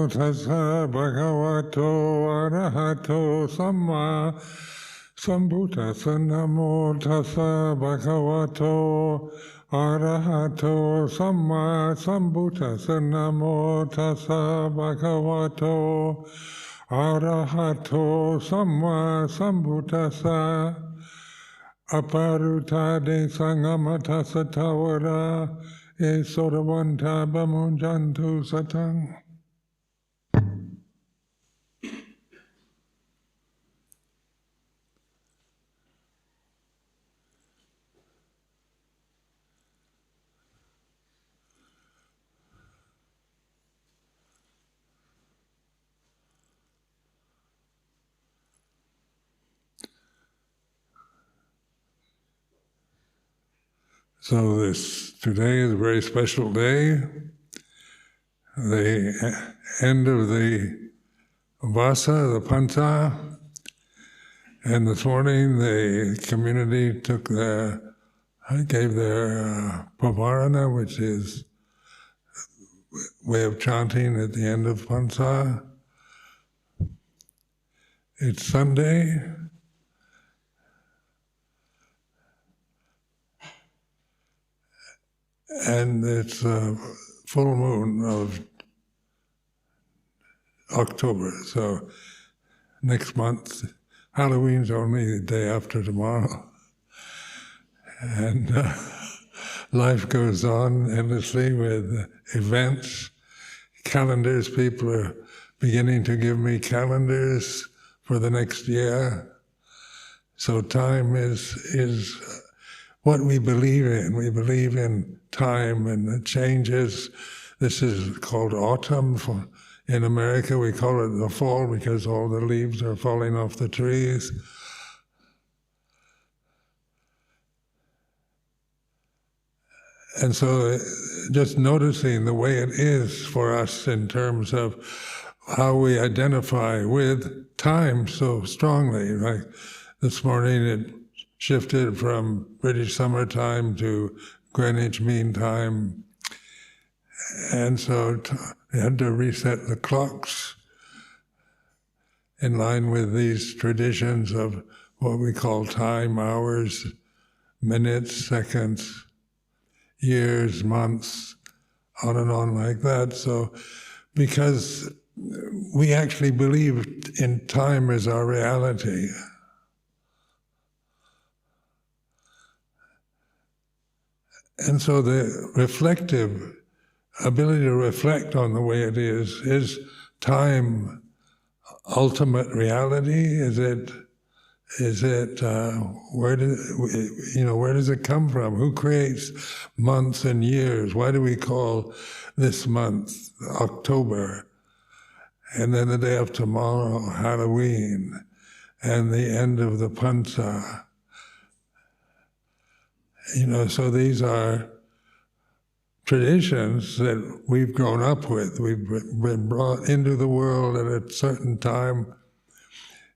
namo tassa bhagavato arahato samma sambuddhassa. Namo tassa bhagavato arahato samma sambuddhassa. Namo tassa bhagavato arahato samma sambuddhassa. Aparutade sangamata satavara e sodavanta bamunjantu satang. So today is a very special day, the end of the Vasa, the Panta, and this morning the community gave their Pavarana, which is way of chanting at the end of Panta. It's Sunday. And it's a full moon of October, so next month, Halloween's only the day after tomorrow. And life goes on endlessly with events, calendars. People are beginning to give me calendars for the next year. So time is what we believe in. We believe in time and the changes. This is called autumn. In America we call it the fall because all the leaves are falling off the trees. And so just noticing the way it is for us in terms of how we identify with time so strongly. Like this morning it shifted from British summertime to Greenwich Mean Time, and so we had to reset the clocks in line with these traditions of what we call time, hours, minutes, seconds, years, months, on like that. So because we actually believe in time as our reality. And so the reflective ability to reflect on the way it is time ultimate reality? Is it where does it come from? Who creates months and years? Why do we call this month October? And then the day of tomorrow, Halloween, and the end of the Pancha. So these are traditions that we've grown up with. We've been brought into the world at a certain time,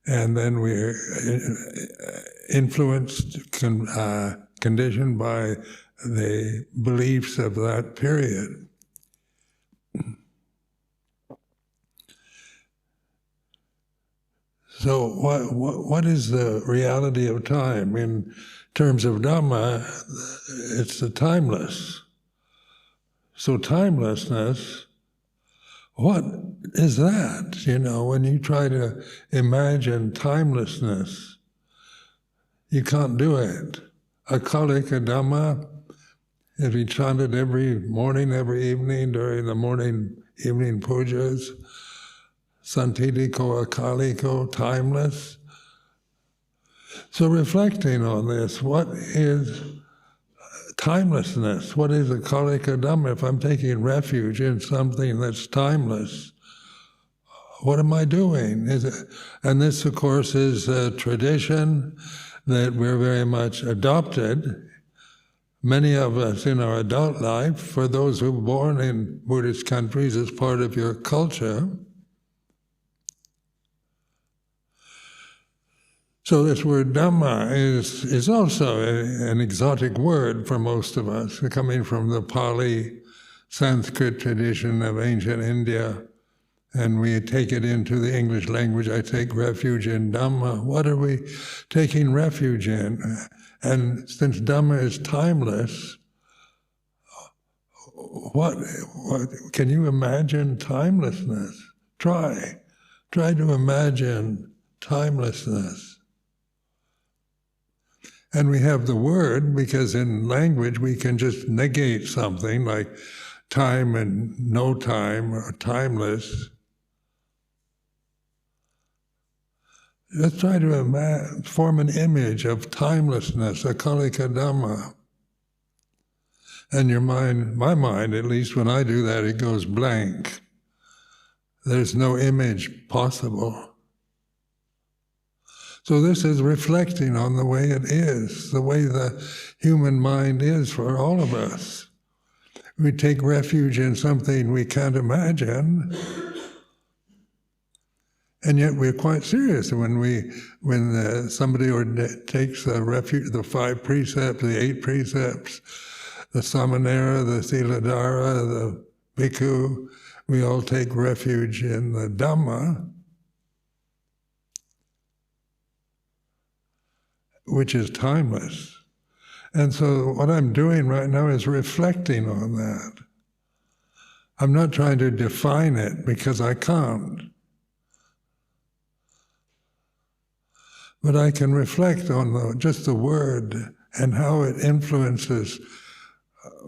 and then we're influenced, conditioned by the beliefs of that period. So what is the reality of time? In terms of Dhamma, it's the timeless. So timelessness, what is that? When you try to imagine timelessness, you can't do it. Akalika Dhamma, if you chant it every morning, every evening, during the evening pujas, Santitiko Akaliko, timeless. So reflecting on this, what is timelessness? What is Akalika Dhamma? If I'm taking refuge in something that's timeless, what am I doing? And this, of course, is a tradition that we're very much adopted. Many of us in our adult life, for those who were born in Buddhist countries, as part of your culture. So this word Dhamma is also an exotic word for most of us, coming from the Pali Sanskrit tradition of ancient India and we take it into the English language. I take refuge in Dhamma. What are we taking refuge in? And since Dhamma is timeless, what can you imagine timelessness? Try to imagine timelessness. And we have the word, because in language we can just negate something like time and no time, or timeless. Let's try to form an image of timelessness, akalika Dhamma. And your mind, my mind, at least when I do that, it goes blank. There's no image possible. So this is reflecting on the way it is, the way the human mind is for all of us. We take refuge in something we can't imagine, and yet we're quite serious when somebody takes the refuge, the 5 precepts, the 8 precepts, the samanera, the siladhara, the bhikkhu, we all take refuge in the Dhamma, which is timeless. And so what I'm doing right now is reflecting on that. I'm not trying to define it, because I can't. But I can reflect on just the word and how it influences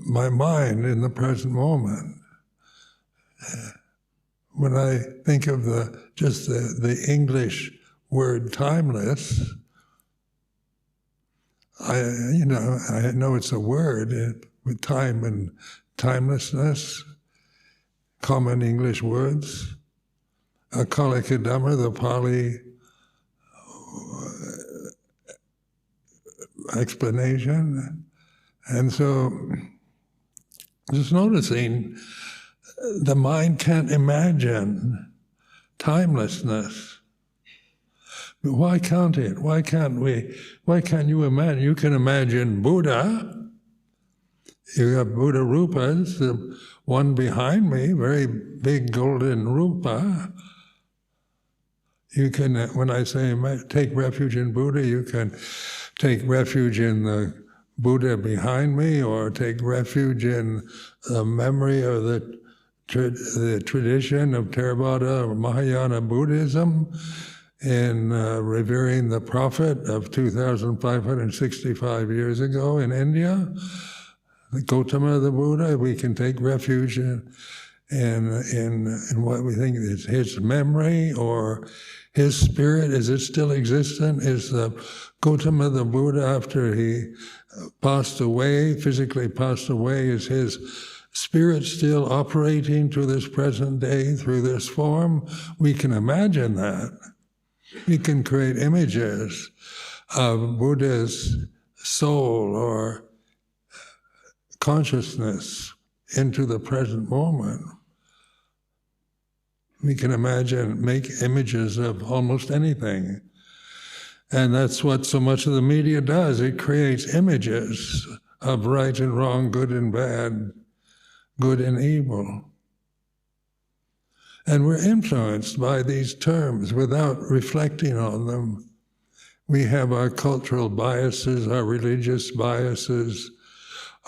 my mind in the present moment. When I think of the English word timeless, I know it's a word with time and timelessness, common English words. Akalika Dhamma, the Pali explanation. And so, just noticing, the mind can't imagine timelessness. But why can't it? Why can't we? Why can't you imagine? You can imagine Buddha. You have Buddha rupas, the one behind me, very big golden rupa. You can, when I say take refuge in Buddha, you can take refuge in the Buddha behind me, or take refuge in the memory of the tradition of Theravada or Mahayana Buddhism, in revering the prophet of 2,565 years ago in India, the Gautama the Buddha. We can take refuge in what we think is his memory or his spirit. Is it still existent? Is the Gautama the Buddha, after he passed away, physically passed away, is his spirit still operating to this present day through this form? We can imagine that. We can create images of Buddha's soul or consciousness into the present moment. We can imagine, make images of almost anything. And that's what so much of the media does. It creates images of right and wrong, good and bad, good and evil. And we're influenced by these terms without reflecting on them. We have our cultural biases, our religious biases,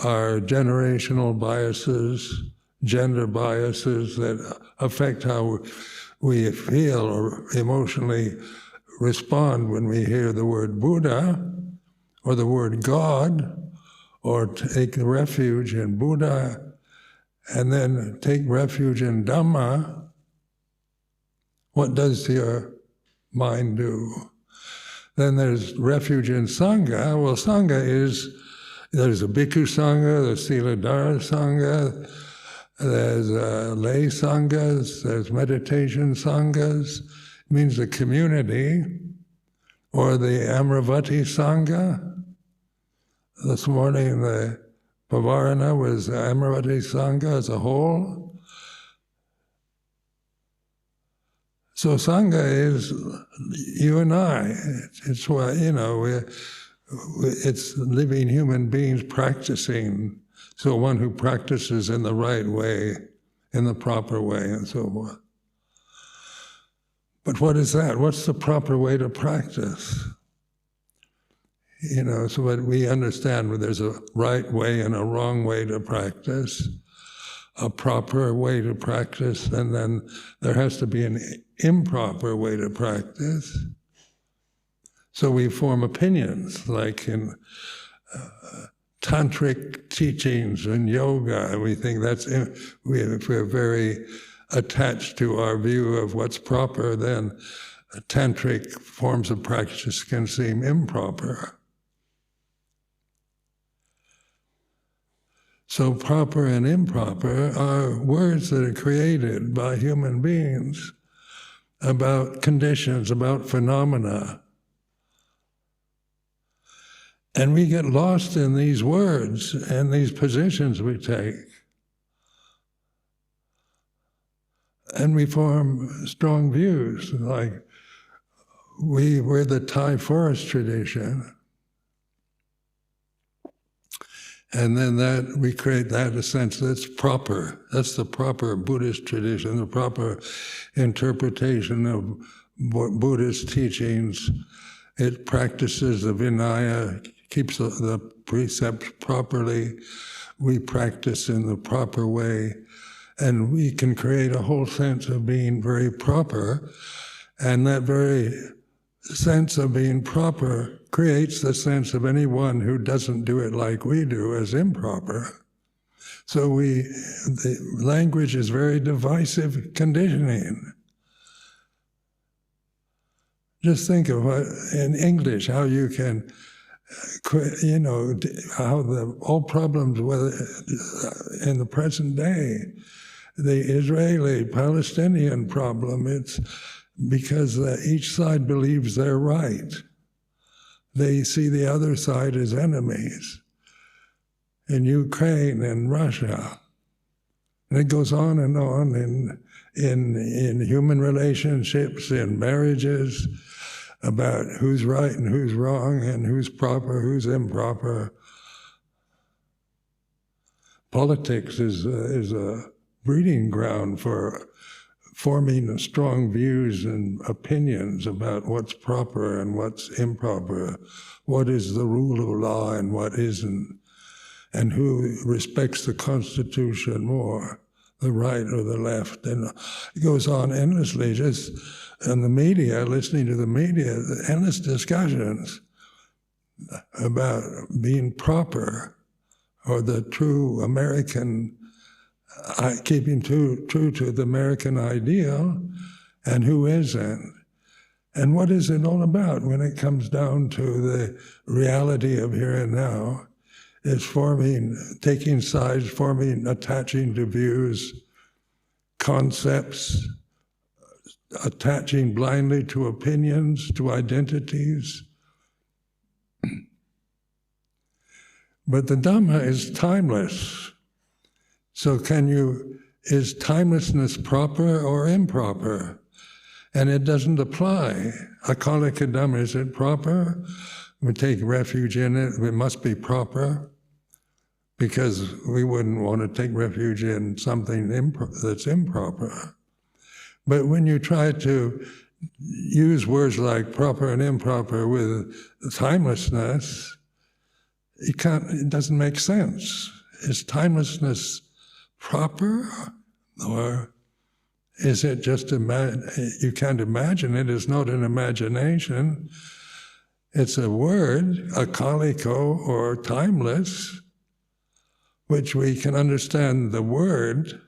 our generational biases, gender biases that affect how we feel or emotionally respond when we hear the word Buddha or the word God, or take refuge in Buddha and then take refuge in Dhamma. What does your mind do? Then there's refuge in Sangha. Well, Sangha there's a Bhikkhu Sangha, there's Siladhara Sangha, there's lay Sanghas, there's meditation Sanghas. It means the community, or the Amaravati Sangha. This morning the Pavarana was Amaravati Sangha as a whole. So Sangha is you and I. It's why, it's living human beings practicing. So one who practices in the right way, in the proper way, and so forth. But what is that? What's the proper way to practice? So what we understand, there's a right way and a wrong way to practice, a proper way to practice, and then there has to be an improper way to practice. So we form opinions, like in tantric teachings and yoga. We think if we're very attached to our view of what's proper, then tantric forms of practice can seem improper. So proper and improper are words that are created by human beings about conditions, about phenomena. And we get lost in these words and these positions we take. And we form strong views, like we're the Thai forest tradition. And then we create that a sense that's proper. That's the proper Buddhist tradition, the proper interpretation of Buddhist teachings. It practices the Vinaya, keeps the precepts properly. We practice in the proper way. And we can create a whole sense of being very proper. And that very sense of being proper creates the sense of anyone who doesn't do it like we do as improper. So the language is very divisive conditioning. Just think of in English, how you can, how all problems in the present day, the Israeli-Palestinian problem, it's because each side believes they're right. They see the other side as enemies. In Ukraine and Russia. And it goes on in human relationships, in marriages, about who's right and who's wrong, and who's proper, who's improper. Politics is a breeding ground for forming strong views and opinions about what's proper and what's improper, what is the rule of law and what isn't, and who respects the Constitution more, the right or the left. And it goes on endlessly, just in the media, listening to the media, endless discussions about being proper, or the true American, keeping true to the American ideal, and who isn't. And what is it all about when it comes down to the reality of here and now? It's taking sides, attaching to views, concepts, attaching blindly to opinions, to identities. But the Dhamma is timeless. So is timelessness proper or improper? And it doesn't apply. Akalika Dhamma, is it proper? We take refuge in it, it must be proper, because we wouldn't want to take refuge in something that's improper. But when you try to use words like proper and improper with timelessness, it doesn't make sense. Is timelessness proper, or is it just you can't imagine it? It's not an imagination. It's a word, akaliko or timeless, which we can understand the word,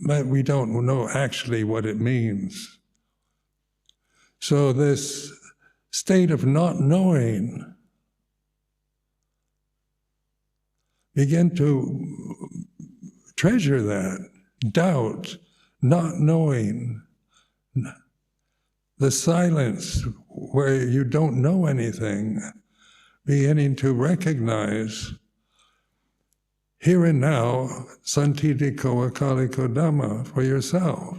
but we don't know actually what it means. So this state of not knowing, begin to treasure that, doubt, not knowing, the silence where you don't know anything, beginning to recognize here and now, santitiko akaliko dhamma, for yourself,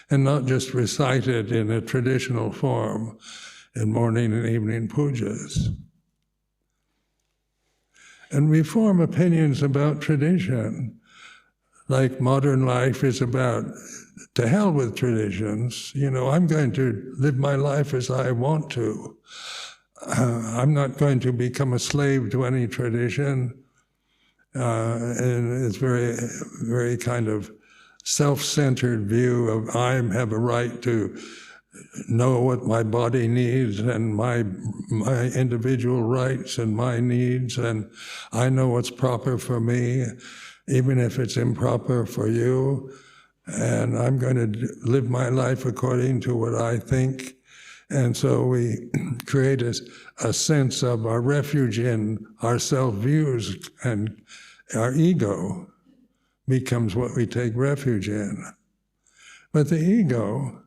and not just recite it in a traditional form in morning and evening pujas. And we form opinions about tradition, like modern life is about, to hell with traditions, I'm going to live my life as I want to. I'm not going to become a slave to any tradition. And it's very, very kind of self-centered view of I have a right to know what my body needs and my individual rights and my needs, and I know what's proper for me, even if it's improper for you, and I'm going to live my life according to what I think. And so we create a sense of our refuge in our self-views, and our ego becomes what we take refuge in. But the ego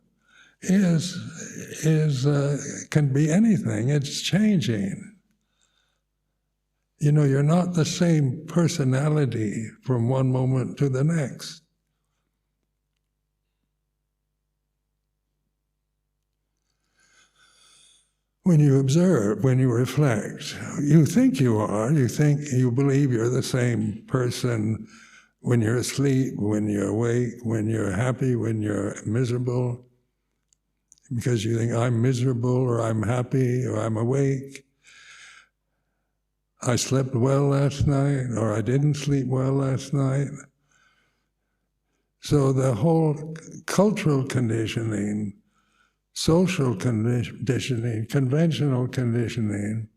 can be anything. It's changing. You're not the same personality from one moment to the next. When you observe, when you reflect, you think you are, you believe you're the same person when you're asleep, when you're awake, when you're happy, when you're miserable, because you think, I'm miserable, or I'm happy, or I'm awake. I slept well last night, or I didn't sleep well last night. So the whole cultural conditioning, social conditioning, conventional conditioning,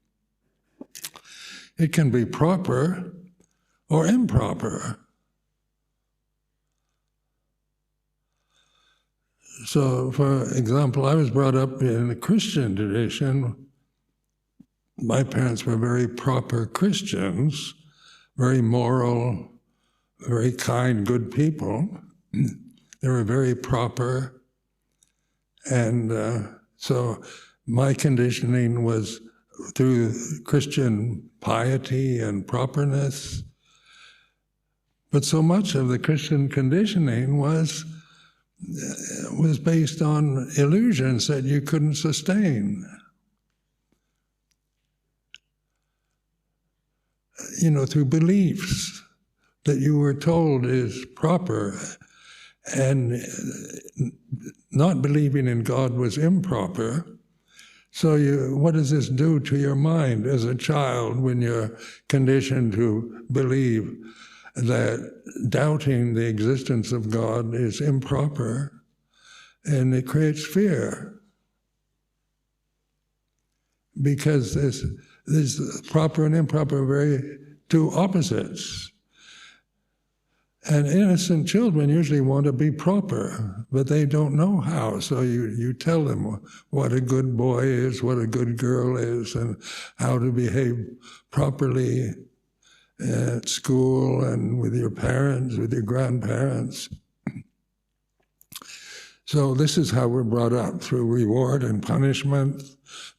it can be proper or improper. So, for example, I was brought up in a Christian tradition. My parents were very proper Christians, very moral, very kind, good people. They were very proper. And so my conditioning was through Christian piety and properness. But so much of the Christian conditioning was based on illusions that you couldn't sustain. Through beliefs that you were told is proper, and not believing in God was improper. So what does this do to your mind as a child when you're conditioned to believe that doubting the existence of God is improper, and it creates fear? Because this proper and improper are very two opposites. And innocent children usually want to be proper, but they don't know how. So you tell them what a good boy is, what a good girl is, and how to behave properly at school and with your parents, with your grandparents. So this is how we're brought up, through reward and punishment,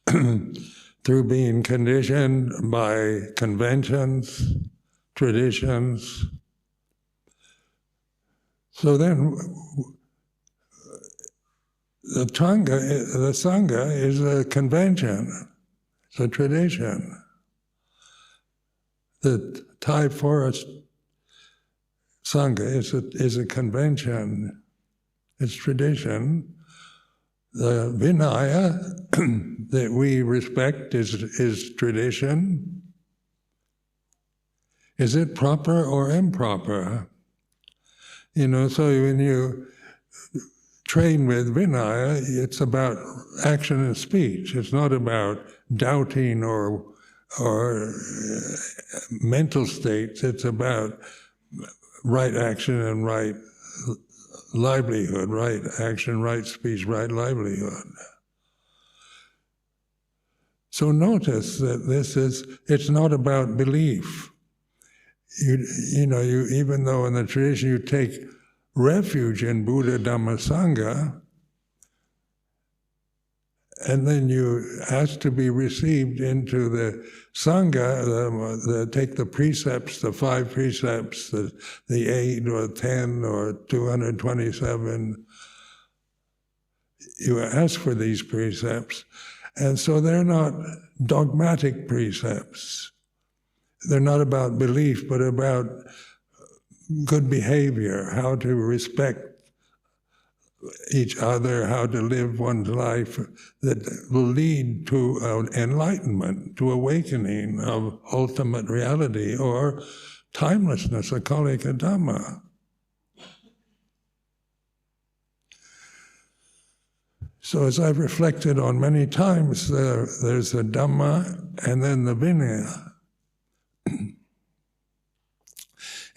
through being conditioned by conventions, traditions. So then, the Sangha is a convention, it's a tradition. The Thai Forest Sangha is a convention, it's tradition. The Vinaya that we respect is tradition. Is it proper or improper? So when you train with Vinaya, it's about action and speech. It's not about doubting or mental states. It's about right action and right livelihood, right action, right speech, right livelihood. So notice that it's not about belief. Even though in the tradition you take refuge in Buddha, Dhamma, Sangha, and then you ask to be received into the Sangha, take the precepts, the 5 precepts, the 8 or 10 or 227. You ask for these precepts, and so they're not dogmatic precepts. They're not about belief, but about good behavior, how to respect each other, how to live one's life that will lead to enlightenment, to awakening of ultimate reality or timelessness, akalika Dhamma. So as I've reflected on many times, there's the Dhamma and then the Vinaya.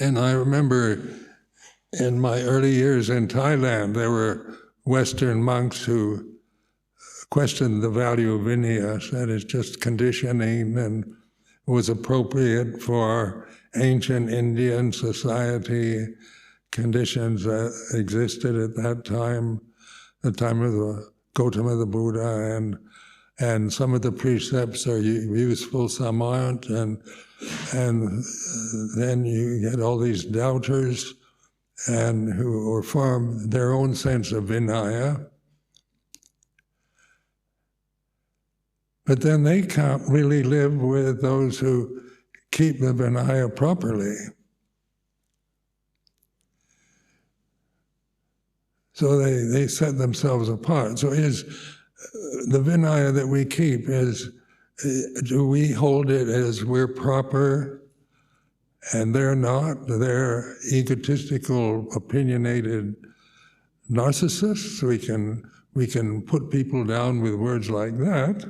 And I remember in my early years in Thailand, there were Western monks who questioned the value of Vinaya, said it's just conditioning and was appropriate for ancient Indian society, conditions that existed at that time, the time of the Gautama the Buddha, and some of the precepts are useful, some aren't, and then you get all these doubters and who form their own sense of Vinaya. But then they can't really live with those who keep the Vinaya properly. So they set themselves apart. So is the Vinaya that we keep, do we hold it as we're proper and they're not? They're egotistical, opinionated narcissists. We can put people down with words like that.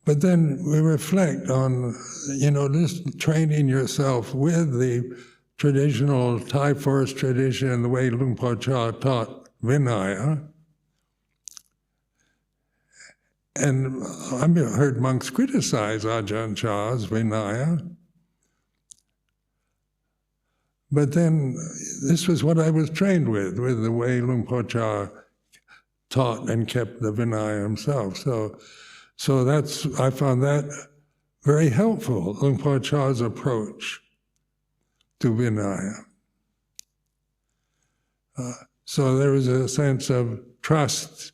But then we reflect on, just training yourself with the traditional Thai forest tradition, the way Luang Por Chah taught Vinaya. And I've heard monks criticize Ajahn Chah's Vinaya. But then this was what I was trained with the way Luang Por Chah taught and kept the Vinaya himself. So I found that very helpful, Luang Por Chah's approach to Vinaya. So there was a sense of trust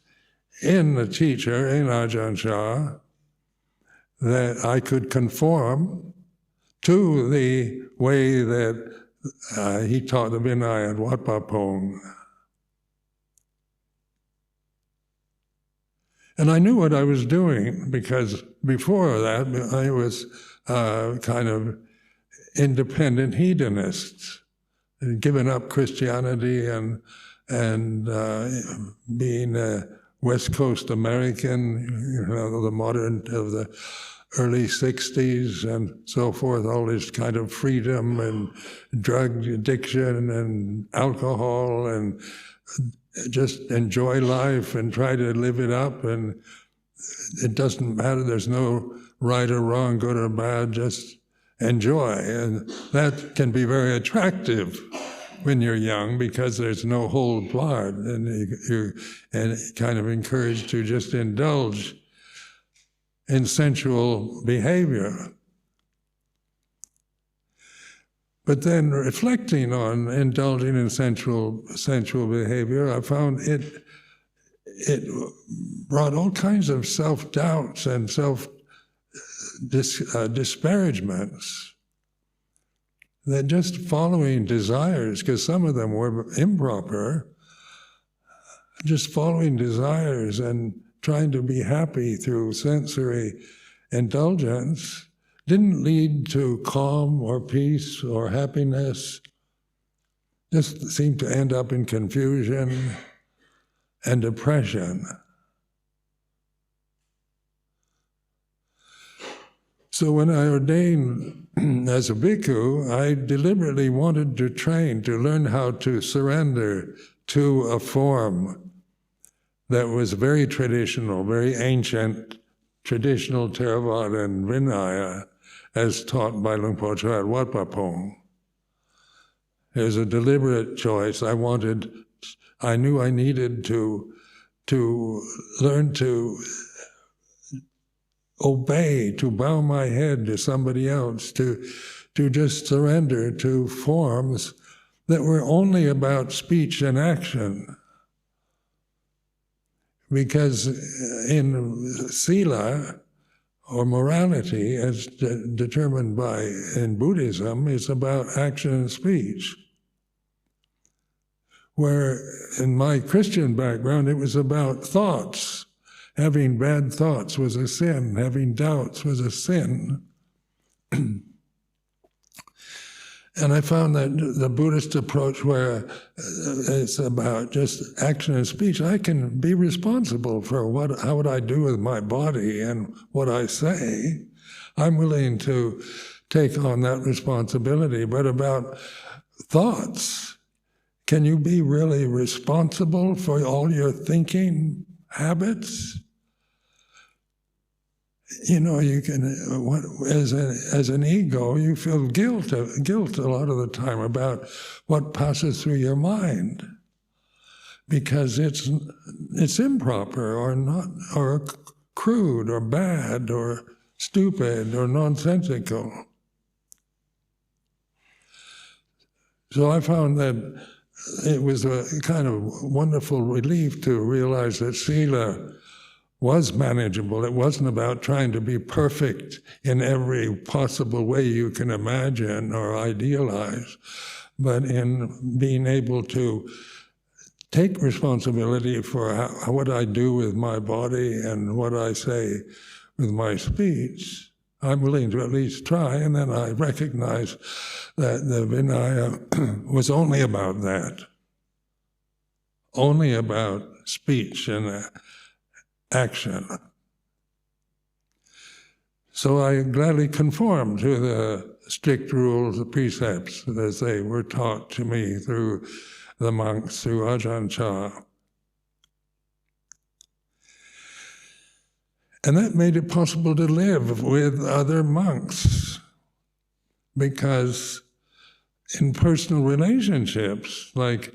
in the teacher, in Ajahn Chah, that I could conform to the way that he taught the Vinaya at Wat Pa Pong. And I knew what I was doing, because before that I was kind of independent hedonist, given up Christianity and being a West Coast American, the modern of the early 60s and so forth, all this kind of freedom and drug addiction and alcohol and just enjoy life and try to live it up, and it doesn't matter, there's no right or wrong, good or bad, just enjoy. And that can be very attractive when you're young, because there's no hold barred, and you're kind of encouraged to just indulge in sensual behavior. But then reflecting on indulging in sensual behavior, I found it brought all kinds of self-doubts and disparagements. That just following desires, because some of them were improper, just following desires and trying to be happy through sensory indulgence didn't lead to calm or peace or happiness, just seemed to end up in confusion and depression. So when I ordained as a bhikkhu, I deliberately wanted to train, to learn how to surrender to a form that was very traditional, very ancient, traditional Theravada and Vinaya, as taught by Luang Por Chah at Wat Pa Pong. It was a deliberate choice. I knew I needed to learn to obey, to bow my head to somebody else, to just surrender to forms that were only about speech and action. Because in sila, or morality, as determined by in Buddhism, is about action and speech. Where in my Christian background, it was about thoughts. Having bad thoughts was a sin. Having doubts was a sin. And I found that the Buddhist approach, where it's about just action and speech, I can be responsible for how would I do with my body and what I say. I'm willing to take on that responsibility. But about thoughts, can you be really responsible for all your thinking habits? You know, you can, as an ego, you feel guilt a lot of the time about what passes through your mind, because it's improper or not, or crude or bad or stupid or nonsensical. So I found that it was a kind of wonderful relief to realize that sila was manageable. It wasn't about trying to be perfect in every possible way you can imagine or idealize, but in being able to take responsibility for what I do with my body and what I say with my speech. I'm willing to at least try, and then I recognize that the Vinaya was only about that, only about speech and action. So I gladly conformed to the strict rules, the precepts, as they were taught to me through the monks, through Ajahn Chah. And that made it possible to live with other monks, because in personal relationships, like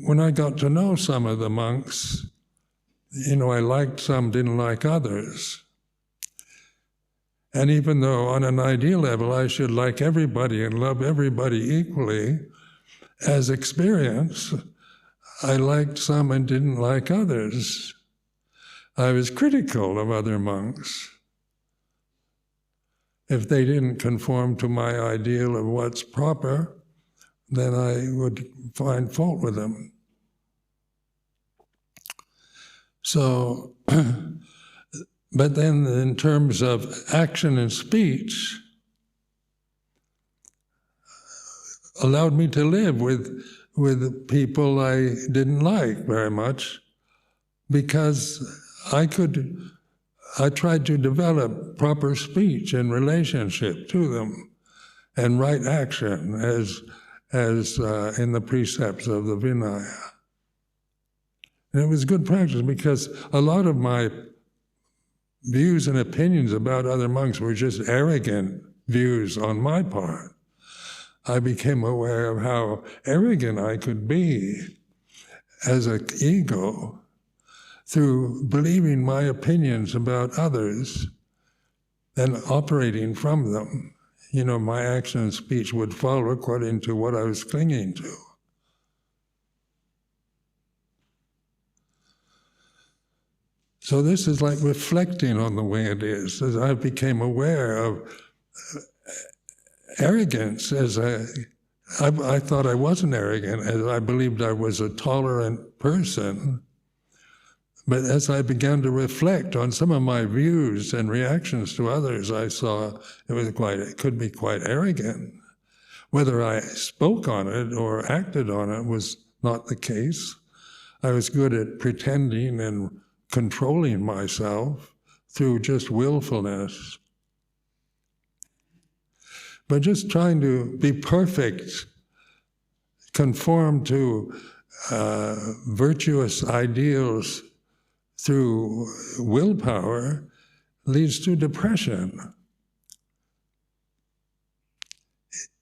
when I got to know some of the monks, you know, I liked some, didn't like others. And even though on an ideal level I should like everybody and love everybody equally, as experience, I liked some and didn't like others. I was critical of other monks. If they didn't conform to my ideal of what's proper, then I would find fault with them. So, but then in terms of action and speech, allowed me to live with people I didn't like very much, because I tried to develop proper speech in relationship to them and right action as in the precepts of the Vinaya. And it was good practice, because a lot of my views and opinions about other monks were just arrogant views on my part. I became aware of how arrogant I could be as an ego through believing my opinions about others and operating from them. You know, my action and speech would follow according to what I was clinging to. So this is like reflecting on the way it is, as I became aware of arrogance as I thought I wasn't arrogant, as I believed I was a tolerant person. But as I began to reflect on some of my views and reactions to others, I saw it could be quite arrogant. Whether I spoke on it or acted on it was not the case. I was good at pretending and controlling myself through just willfulness. But just trying to be perfect, conform to virtuous ideals through willpower, leads to depression.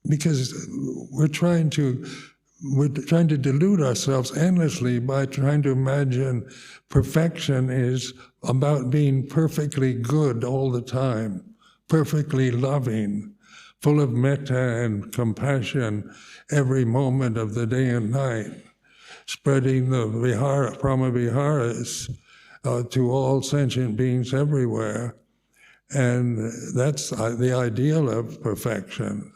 Because we're trying to delude ourselves endlessly by trying to imagine perfection is about being perfectly good all the time, perfectly loving, full of metta and compassion every moment of the day and night, spreading the Brahma Viharas to all sentient beings everywhere, And that's the ideal of perfection.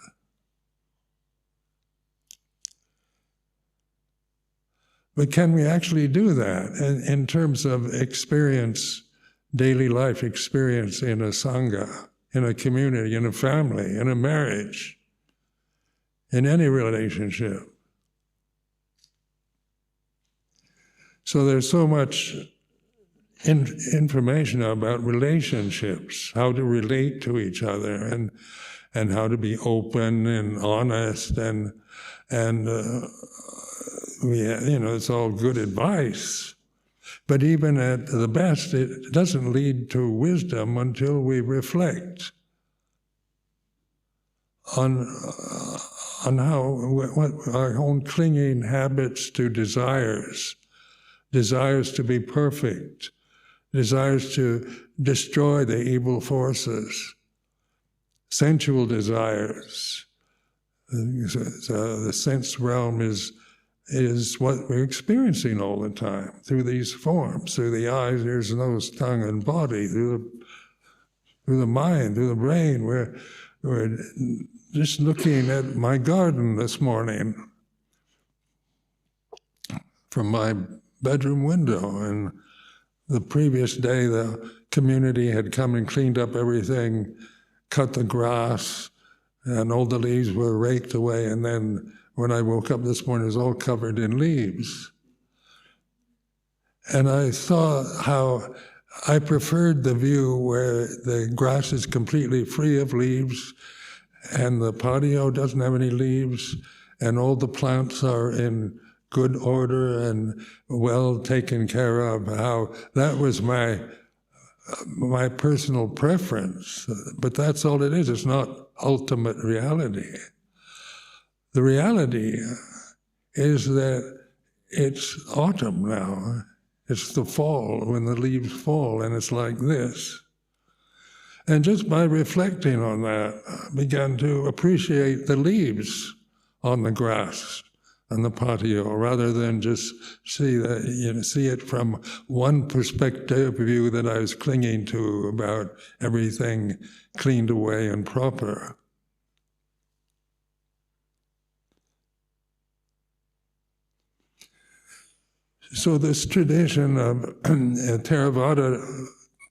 But can we actually do that in terms of experience, daily life experience in a sangha, in a community, in a family, in a marriage, in any relationship? So there's so much information about relationships, how to relate to each other, and how to be open and honest, and it's all good advice. But even at the best, it doesn't lead to wisdom until we reflect on what our own clinging habits to desires to be perfect, desires to destroy the evil forces, sensual desires. The sense realm is what we're experiencing all the time, through these forms, through the eyes, ears, nose, tongue, and body, through the mind, through the brain. We're just looking at my garden this morning from my bedroom window, and the previous day the community had come and cleaned up everything, cut the grass, and all the leaves were raked away, and then when I woke up this morning, it was all covered in leaves. And I saw how I preferred the view where the grass is completely free of leaves, and the patio doesn't have any leaves, and all the plants are in good order and well taken care of. How that was my personal preference, but that's all it is. It's not ultimate reality. The reality is that it's autumn now. It's the fall, when the leaves fall, and it's like this. And just by reflecting on that, I began to appreciate the leaves on the grass and the patio, rather than just see it from one perspective view that I was clinging to about everything cleaned away and proper. So this tradition of Theravada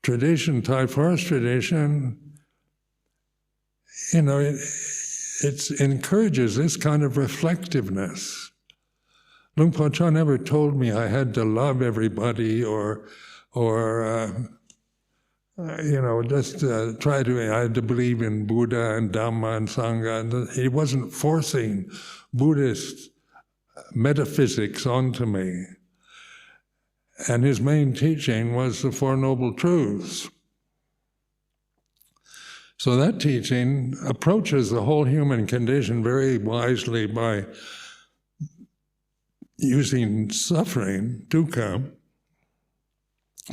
tradition, Thai forest tradition, it encourages this kind of reflectiveness. Luang Por Chah never told me I had to love everybody or just try to, I had to believe in Buddha and Dhamma and Sangha. And he wasn't forcing Buddhist metaphysics onto me. And his main teaching was the Four Noble Truths. So that teaching approaches the whole human condition very wisely by using suffering, dukkha,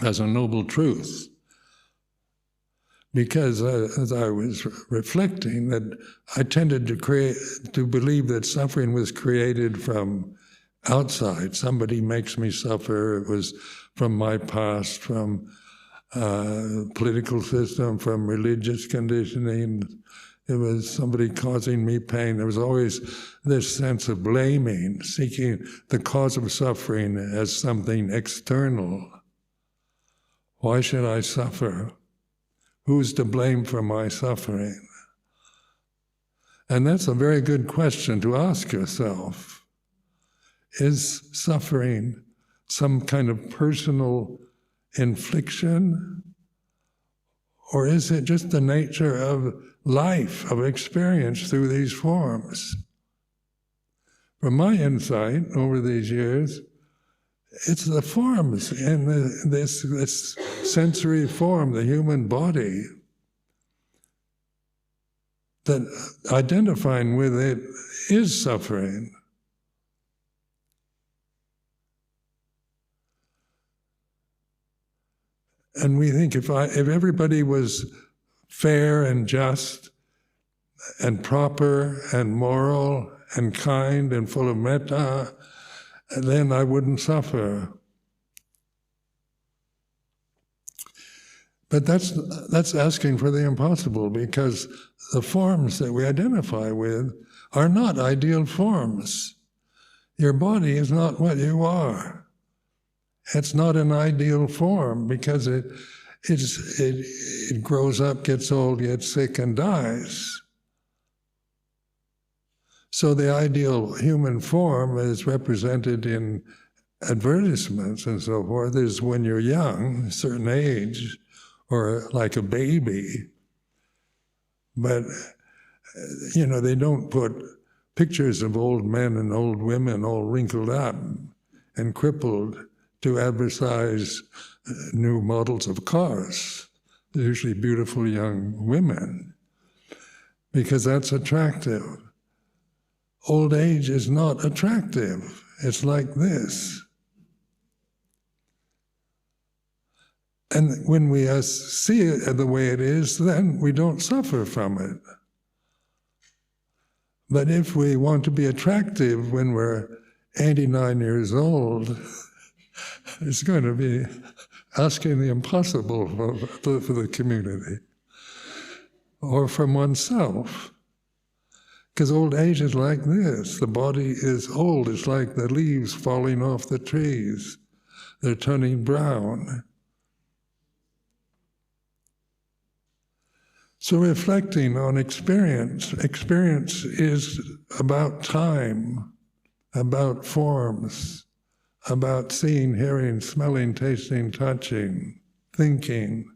as a noble truth. Because as I was reflecting, that I tended to believe that suffering was created from outside. Somebody makes me suffer. It was from my past, from political system, from religious conditioning. It was somebody causing me pain. There was always this sense of blaming, seeking the cause of suffering as something external. Why should I suffer? Who's to blame for my suffering? And that's a very good question to ask yourself. Is suffering some kind of personal infliction? Or is it just the nature of life, of experience through these forms? From my insight over these years, it's the forms in this sensory form, the human body, that identifying with it is suffering. And we think if everybody was fair and just and proper and moral and kind and full of metta, then I wouldn't suffer. But that's asking for the impossible, because the forms that we identify with are not ideal forms. Your body is not what you are. It's not an ideal form, because it grows up, gets old, gets sick, and dies. So the ideal human form is represented in advertisements and so forth is when you're young, a certain age, or like a baby. But, they don't put pictures of old men and old women all wrinkled up and crippled to advertise new models of cars. They're usually beautiful young women, because that's attractive. Old age is not attractive. It's like this. And when we see it the way it is, then we don't suffer from it. But if we want to be attractive when we're 89 years old, it's going to be asking the impossible for the community, or from oneself. Because old age is like this. The body is old. It's like the leaves falling off the trees. They're turning brown. So reflecting on experience is about time, about forms, about seeing, hearing, smelling, tasting, touching, thinking.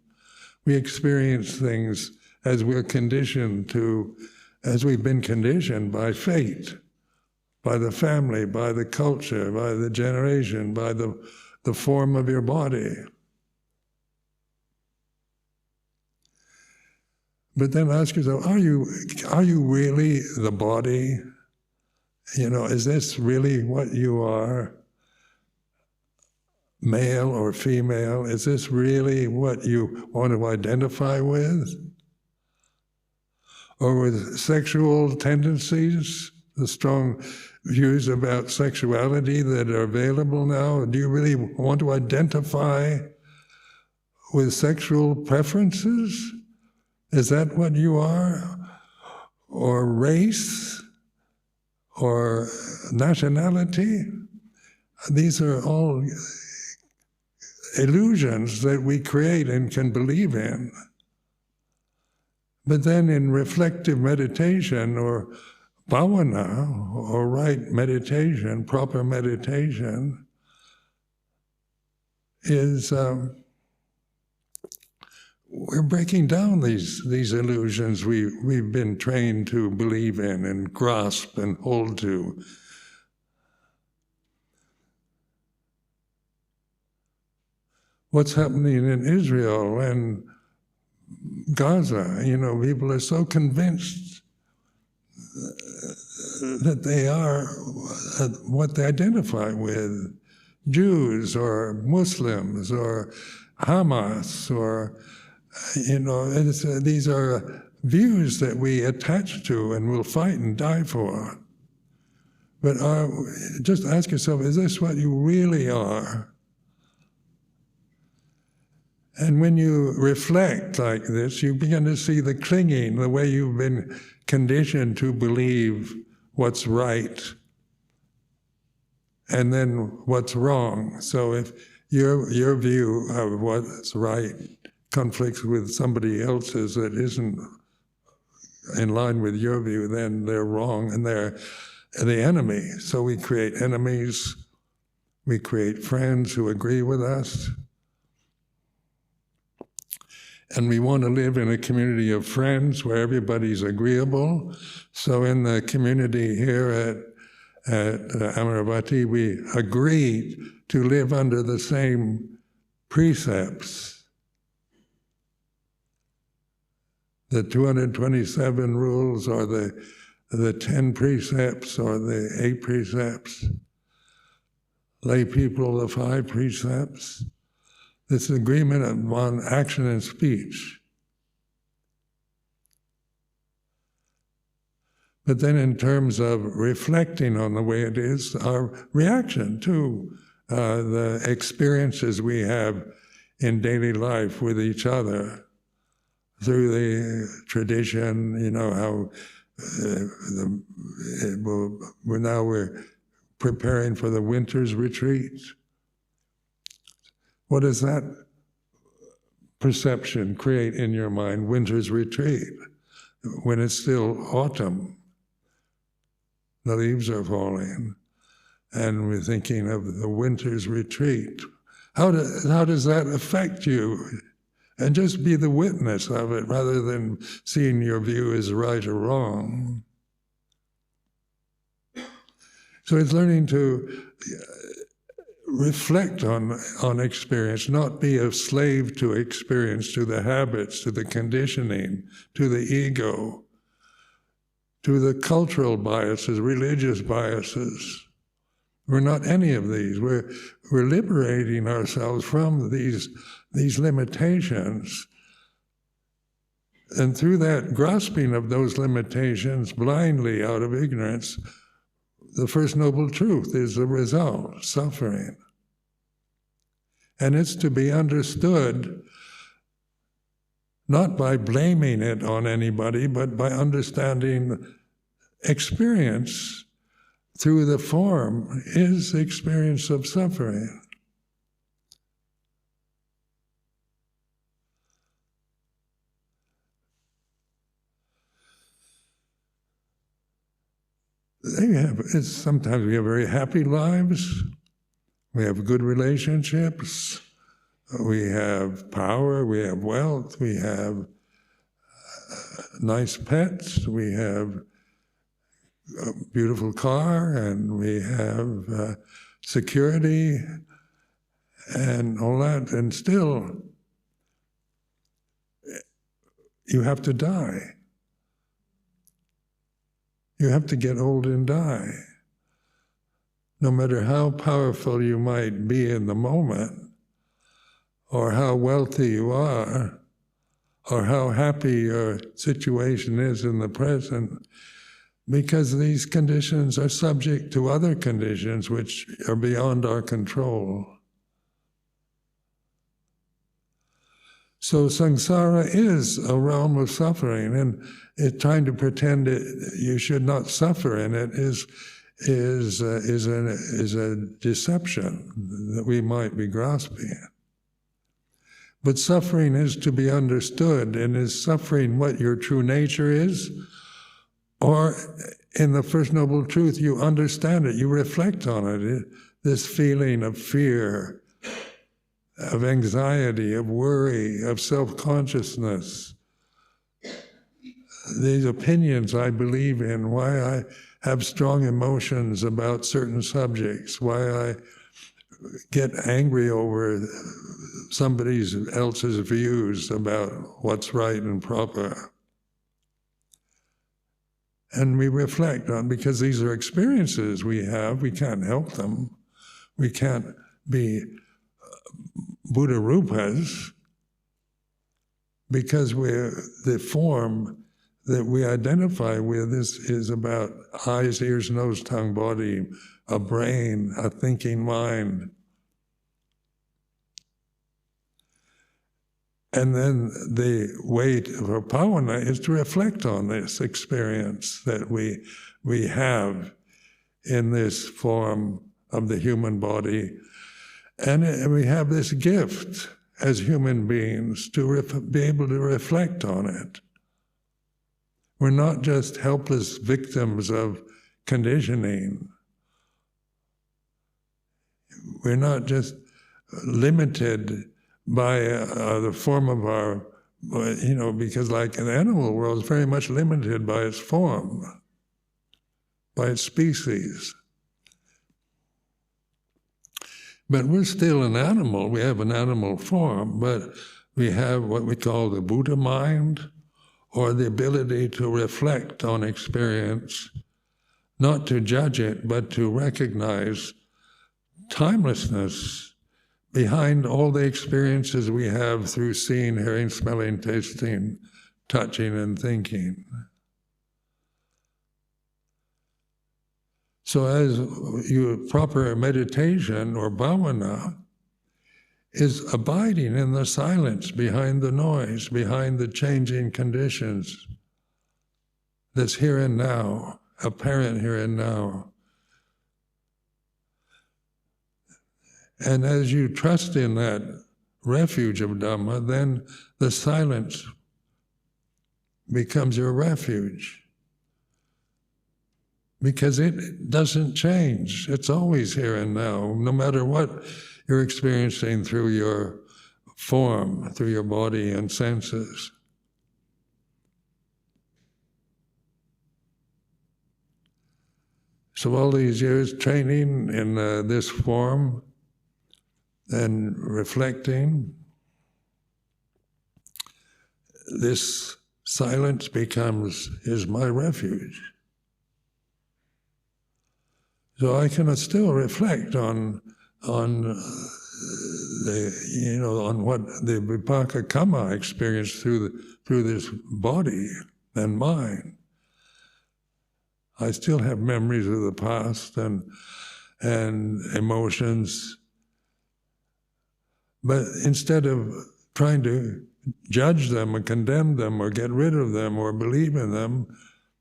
We experience things as we're conditioned to, as we've been conditioned by fate, by the family, by the culture, by the generation, by the form of your body. But then ask yourself, are you really the body? Is this really what you are? Male or female? Is this really what you want to identify with? Or with sexual tendencies, the strong views about sexuality that are available now? Do you really want to identify with sexual preferences? Is that what you are? Or race? Or nationality? These are all illusions that we create and can believe in. But then in reflective meditation, or bhavana, or right meditation, proper meditation, is we're breaking down these illusions we've been trained to believe in and grasp and hold to. What's happening in Israel and Gaza, people are so convinced that they are what they identify with, Jews or Muslims or Hamas, or these are views that we attach to and will fight and die for. But just ask yourself, is this what you really are? And when you reflect like this, you begin to see the clinging, the way you've been conditioned to believe what's right, and then what's wrong. So if your view of what's right conflicts with somebody else's that isn't in line with your view, then they're wrong and they're the enemy. So we create enemies, we create friends who agree with us. And we want to live in a community of friends where everybody's agreeable. So in the community here at Amaravati, we agreed to live under the same precepts. The 227 rules, or the 10 precepts, or the 8 precepts. Lay people, the 5 precepts. This agreement on action and speech. But then in terms of reflecting on the way it is, our reaction to the experiences we have in daily life with each other through the tradition, how we're preparing for the winter's retreat. What does that perception create in your mind, winter's retreat, when it's still autumn? The leaves are falling, and we're thinking of the winter's retreat. How does that affect you? And just be the witness of it rather than seeing your view as right or wrong. So it's learning to reflect on experience, not be a slave to experience, to the habits, to the conditioning, to the ego, to the cultural biases, religious biases. We're not any of these. We're liberating ourselves from these limitations. And through that grasping of those limitations blindly out of ignorance, the First Noble Truth is the result, suffering. And it's to be understood not by blaming it on anybody, but by understanding experience through the form is experience of suffering. Sometimes we have very happy lives, we have good relationships, we have power, we have wealth, we have nice pets, we have a beautiful car, and we have security and all that, and still you have to die. You have to get old and die. No matter how powerful you might be in the moment, or how wealthy you are, or how happy your situation is in the present, because these conditions are subject to other conditions which are beyond our control. So samsara is a realm of suffering, and trying to pretend you should not suffer in it is a deception that we might be grasping. But suffering is to be understood, and is suffering what your true nature is? Or in the First Noble Truth, you understand it, you reflect on it, this feeling of fear, of anxiety, of worry, of self-consciousness. These opinions I believe in, why I have strong emotions about certain subjects, why I get angry over somebody else's views about what's right and proper. And we reflect on, because these are experiences we have, we can't help them. We can't be Buddha Rupas, because the form that we identify with is about eyes, ears, nose, tongue, body, a brain, a thinking mind. And then the way for bhavana is to reflect on this experience that we have in this form of the human body. And we have this gift as human beings to be able to reflect on it. We're not just helpless victims of conditioning. We're not just limited by the form of our, because like an animal world is very much limited by its form, by its species. But we're still an animal. We have an animal form, but we have what we call the Buddha mind, or the ability to reflect on experience, not to judge it, but to recognize timelessness behind all the experiences we have through seeing, hearing, smelling, tasting, touching, and thinking. So as proper meditation or bhavana is abiding in the silence, behind the noise, behind the changing conditions that's here and now, apparent here and now. And as you trust in that refuge of Dhamma, then the silence becomes your refuge. Because it doesn't change. It's always here and now, no matter what you're experiencing through your form, through your body and senses. So all these years training in this form and reflecting, this silence is my refuge. So I can still reflect on what the vipaka kamma I experienced through this body and mind. I still have memories of the past and emotions, but instead of trying to judge them or condemn them or get rid of them or believe in them,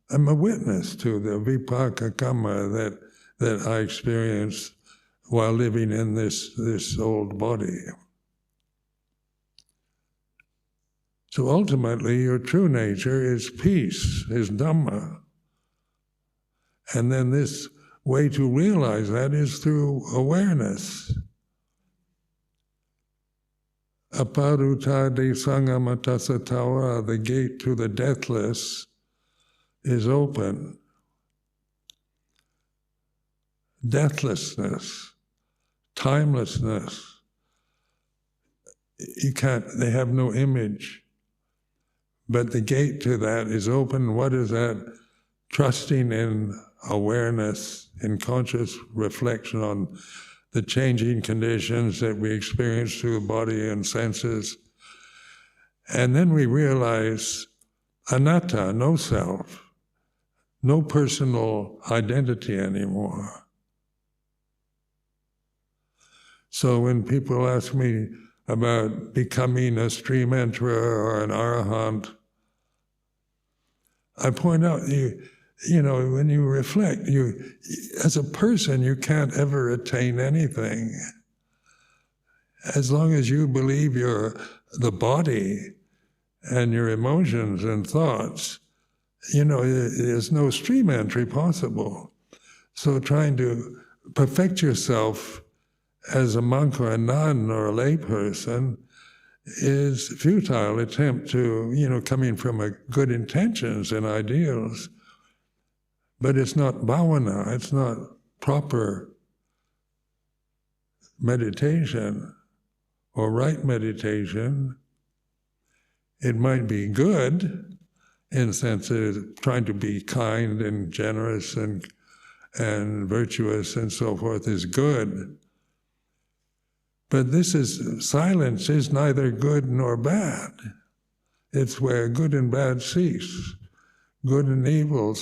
I'm a witness to the vipaka kamma that I experienced while living in this old body. So ultimately, your true nature is peace, is Dhamma. And then this way to realize that is through awareness. Aparutade sangamatasa, the gate to the deathless, is open. Deathlessness, timelessness, they have no image. But the gate to that is open. What is that? Trusting in awareness, in conscious reflection on the changing conditions that we experience through the body and senses. And then we realize anatta, no self, no personal identity anymore. So when people ask me about becoming a stream enterer or an arahant, I point out, when you reflect, as a person, you can't ever attain anything. As long as you believe you're the body and your emotions and thoughts, there's no stream entry possible. So trying to perfect yourself as a monk or a nun or a lay person is a futile attempt to, coming from good intentions and ideals. But it's not bhavana, it's not proper meditation or right meditation. It might be good in the sense that trying to be kind and generous and virtuous and so forth is good. But silence is neither good nor bad. It's where good and bad cease. Good and evil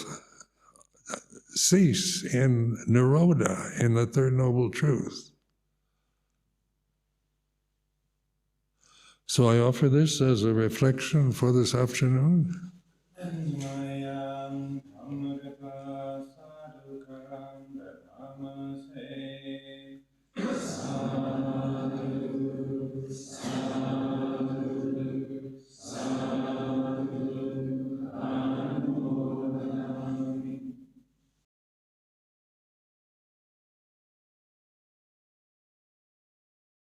cease in Nirodha, in the Third Noble Truth. So I offer this as a reflection for this afternoon.